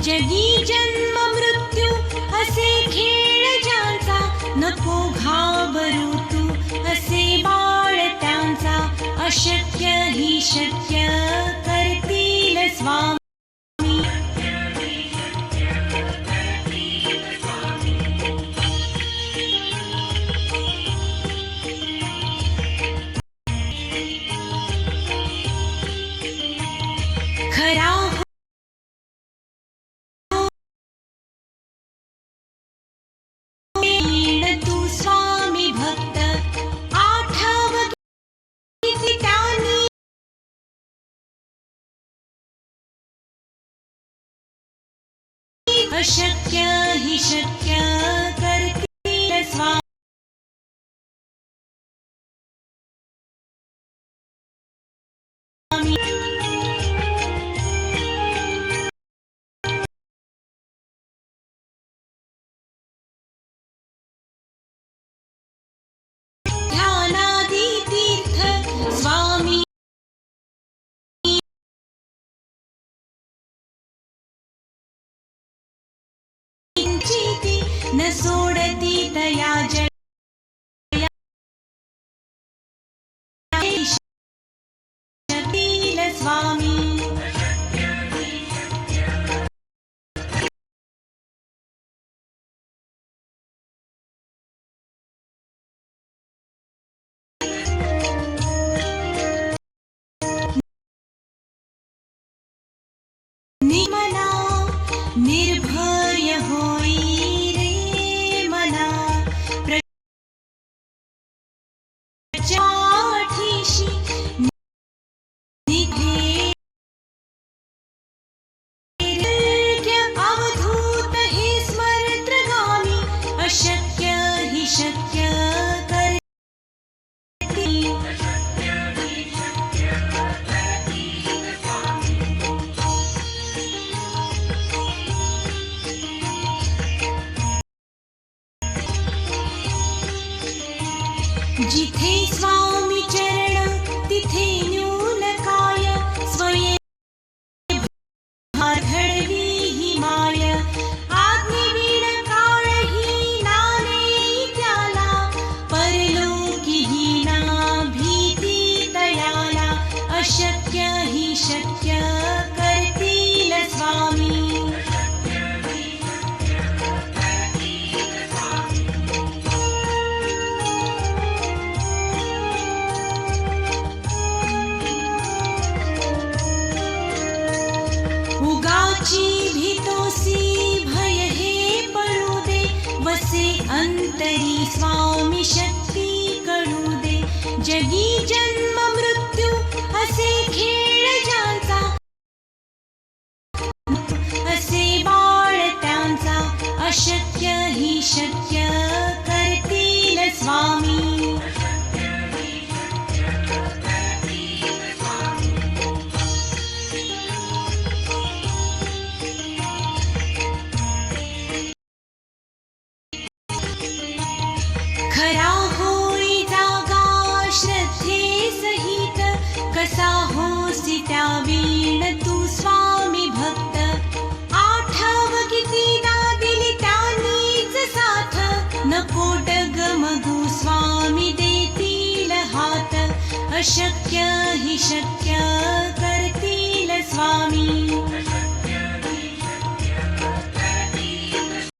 जगी जन्म मृत्यू असे खेळ ज्यांचा, नको घाबरू तू असे बाळ त्यांचा, अशक्य ही शक्य करतील स्वामी. खरा तू स्वामी भक्त, आठव किती त्यांनी अशक्य ही शक्य करतील स्वामी. ध्यानादी तीर्थ स्वामी चिंती न सोडती तया जया शक्तील स्वामी. निमना निर्भय होई रे मना, प्रजाठीशी निधे अवधूत हे स्मरत्रगामी, अशक्य ही शक्य करती. जिथे स्वामी चरण तिथे न्यून काय, स्वयं घडवी ही माय. आज्ञेविण काळ ही नाने त्याला, परलोकी ही ना भीती तयाला, अशक्य ही शक्य करतील स्वामी. उगाची भीतोसी भय हे पडू दे, वसे अंतरी स्वामी शक्ती कळू दे. जगी जन्म मृत्यू असे खेळ ज्यांचा, असे बाळ त्यांचा, अशक्य ही शक्य करतील स्वामी. खरा होई जागा श्रद्धे सहित, कसा होसी त्या वीण तू स्वामी भक्त. आठव कितीदा दिली त्यांनीच साथ, नको डगमगू स्वामी देतील हात, अशक्य ही शक्य करतील स्वामी.